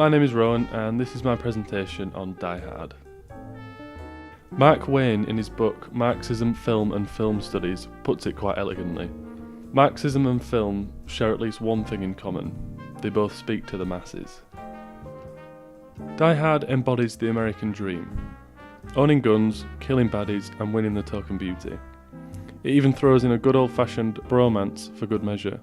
My name is Rowan and this is my presentation on Die Hard. Mark Wain, in his book Marxism, Film and Film Studies, puts it quite elegantly. Marxism and film share at least one thing in common: they both speak to the masses. Die Hard embodies the American dream: owning guns, killing baddies and winning the token beauty. It even throws in a good old-fashioned bromance for good measure.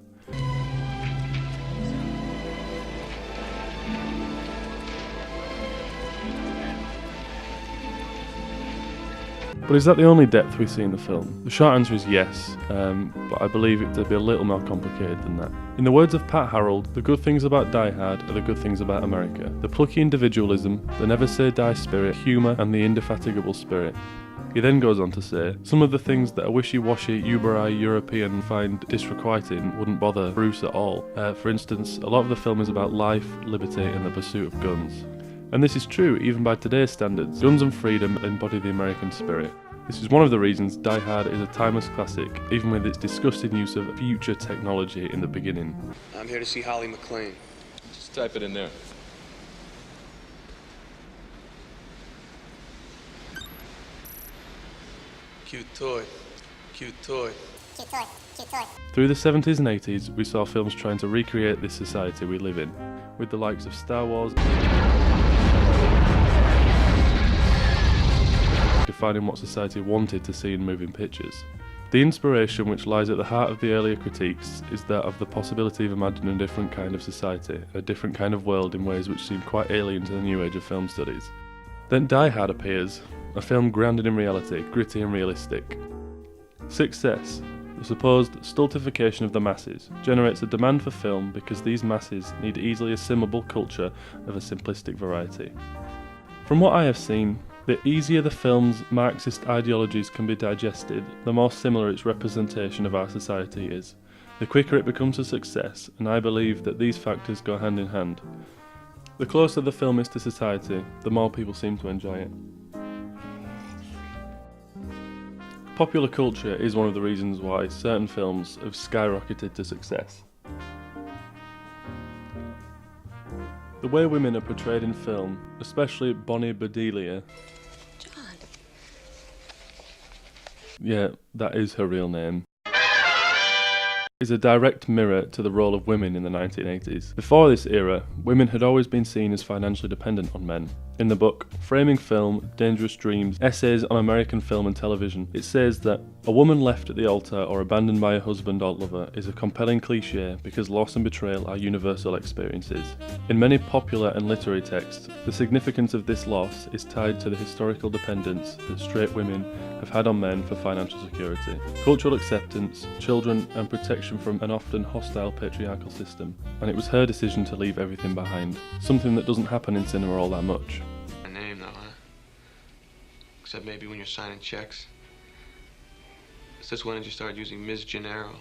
But is that the only depth we see in the film? The short answer is yes, but I believe it to be a little more complicated than that. In the words of Pat Harold, the good things about Die Hard are the good things about America. The plucky individualism, the never-say-die spirit, humour and the indefatigable spirit. He then goes on to say, some of the things that a wishy-washy, uber-eye European find disrequiting wouldn't bother Bruce at all. For instance, a lot of the film is about life, liberty and the pursuit of guns. And this is true even by today's standards. Guns and freedom embody the American spirit. This is one of the reasons Die Hard is a timeless classic, even with its disgusting use of future technology in the beginning. I'm here to see Holly McClane. Just type it in there. Cute toy. Cute toy. Cute toy. Cute toy. Through the 70s and 80s, we saw films trying to recreate this society we live in, with the likes of Star Wars, defining what society wanted to see in moving pictures. The inspiration which lies at the heart of the earlier critiques is that of the possibility of imagining a different kind of society, a different kind of world in ways which seem quite alien to the new age of film studies. Then Die Hard appears, a film grounded in reality, gritty and realistic. Success, the supposed stultification of the masses, generates a demand for film because these masses need easily assimilable culture of a simplistic variety. From what I have seen, the easier the film's Marxist ideologies can be digested, the more similar its representation of our society is. The quicker it becomes a success, and I believe that these factors go hand in hand. The closer the film is to society, the more people seem to enjoy it. Popular culture is one of the reasons why certain films have skyrocketed to success. The way women are portrayed in film, especially Bonnie Bedelia. John. Yeah, that is her real name. Is a direct mirror to the role of women in the 1980s. Before this era, women had always been seen as financially dependent on men. In the book, Framing Film, Dangerous Dreams, Essays on American Film and Television, it says that a woman left at the altar or abandoned by her husband or lover is a compelling cliché because loss and betrayal are universal experiences. In many popular and literary texts, the significance of this loss is tied to the historical dependence that straight women have had on men for financial security, cultural acceptance, children and protection from an often hostile patriarchal system. And it was her decision to leave everything behind, something that doesn't happen in cinema all that much. A name though, huh? Except maybe when you're signing checks. Since when did you start using Ms. Gennaro?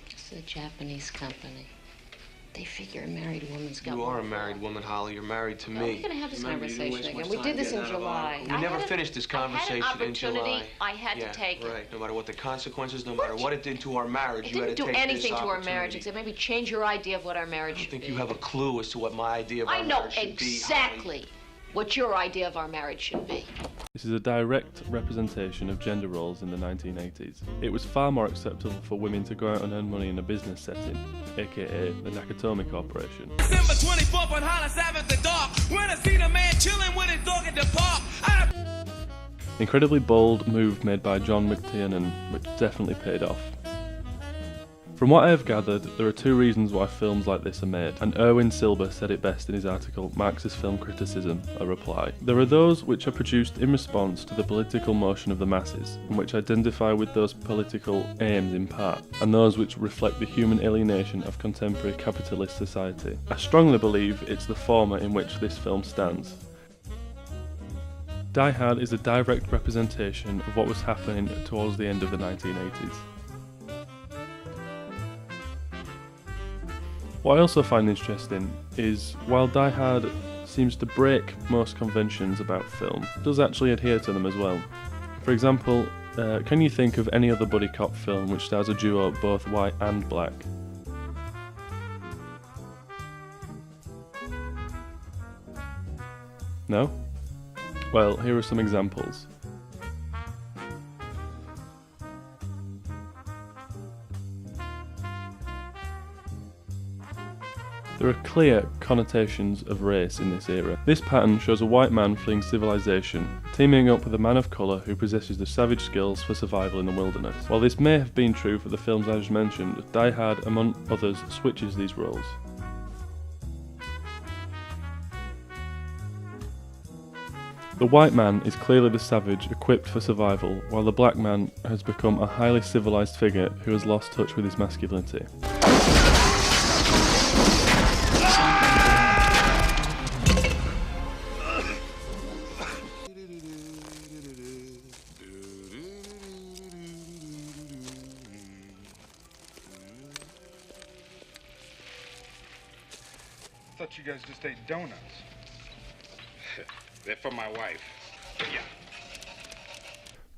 It's a Japanese company. They figure a married woman's got You are a more married fun. woman, Holly. You're married to No, me. we're gonna have this Remember, you didn't conversation waste again. much We time did this in getting out of July. line. We never finished this conversation I in July. had an opportunity. I had to take it. Right. No matter what the consequences, no matter what it did to our marriage, It you had didn't to do take anything this to our marriage opportunity. except maybe change your idea of what our marriage I don't should think be. you have a clue as to what my idea of our I know marriage should be, exactly Holly. what your idea of our marriage should be. This is a direct representation of gender roles in the 1980s. It was far more acceptable for women to go out and earn money in a business setting, aka the Nakatomi Corporation. December 24th on Hollis Avenue, the dark. When I see the man chilling with his dog at the park. Incredibly bold move made by John McTiernan, which definitely paid off. From what I have gathered, there are two reasons why films like this are made, and Erwin Silber said it best in his article Marxist Film Criticism, a reply. There are those which are produced in response to the political motion of the masses, and which identify with those political aims in part, and those which reflect the human alienation of contemporary capitalist society. I strongly believe it's the former in which this film stands. Die Hard is a direct representation of what was happening towards the end of the 1980s. What I also find interesting is, while Die Hard seems to break most conventions about film, it does actually adhere to them as well. For example, can you think of any other buddy cop film which stars a duo both white and black? No? Well, here are some examples. There are clear connotations of race in this era. This pattern shows a white man fleeing civilization, teaming up with a man of colour who possesses the savage skills for survival in the wilderness. While this may have been true for the films I just mentioned, Die Hard, among others, switches these roles. The white man is clearly the savage equipped for survival, while the black man has become a highly civilized figure who has lost touch with his masculinity. I thought you guys just ate donuts. They're for my wife. Yeah.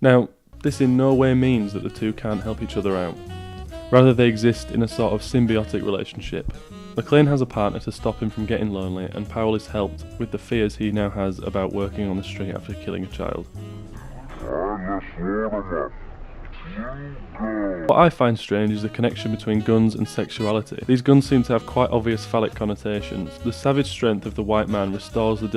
Now, this in no way means that the two can't help each other out. Rather, they exist in a sort of symbiotic relationship. McClane has a partner to stop him from getting lonely, and Powell is helped with the fears he now has about working on the street after killing a child. What I find strange is the connection between guns and sexuality. These guns seem to have quite obvious phallic connotations. The savage strength of the white man restores the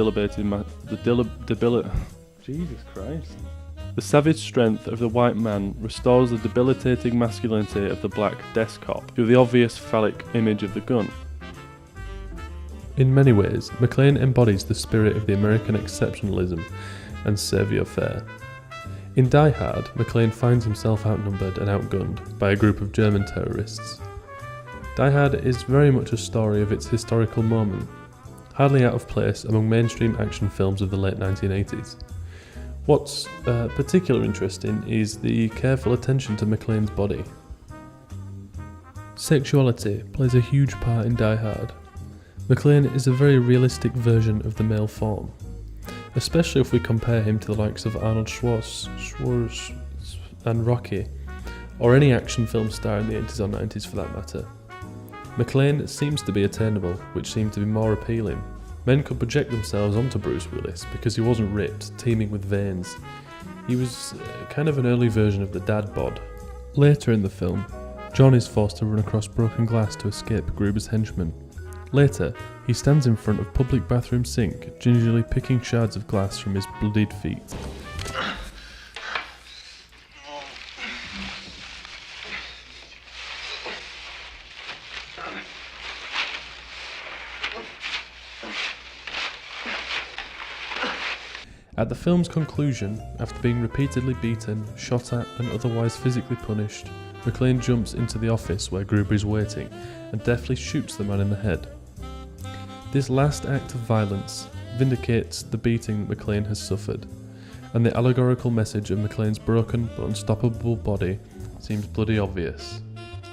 The savage strength of the white man restores the debilitating masculinity of the black desk cop through the obvious phallic image of the gun. In many ways, McClane embodies the spirit of the American exceptionalism and savoir-faire. In Die Hard, McClane finds himself outnumbered and outgunned by a group of German terrorists. Die Hard is very much a story of its historical moment, hardly out of place among mainstream action films of the late 1980s. What's particularly interesting is the careful attention to McClane's body. Sexuality plays a huge part in Die Hard. McClane is a very realistic version of the male form, especially if we compare him to the likes of Arnold Schwarzenegger and Rocky, or any action film star in the 80s or 90s for that matter. McClane seems to be attainable, which seemed to be more appealing. Men could project themselves onto Bruce Willis because he wasn't ripped, teeming with veins. He was kind of an early version of the dad bod. Later in the film, John is forced to run across broken glass to escape Gruber's henchmen. Later, he stands in front of public bathroom sink, gingerly picking shards of glass from his bloodied feet. At the film's conclusion, after being repeatedly beaten, shot at and otherwise physically punished, McClane jumps into the office where Gruber is waiting and deftly shoots the man in the head. This last act of violence vindicates the beating that McClane has suffered, and the allegorical message of McClane's broken but unstoppable body seems bloody obvious.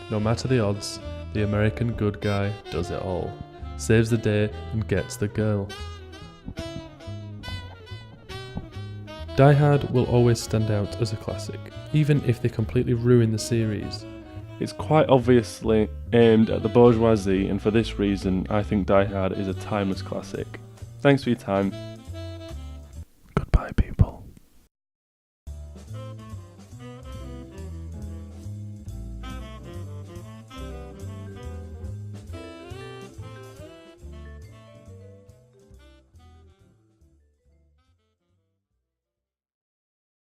No matter the odds, the American good guy does it all, saves the day and gets the girl. Die Hard will always stand out as a classic, even if they completely ruin the series. It's quite obviously aimed at the bourgeoisie, and for this reason I think Die Hard is a timeless classic. Thanks for your time.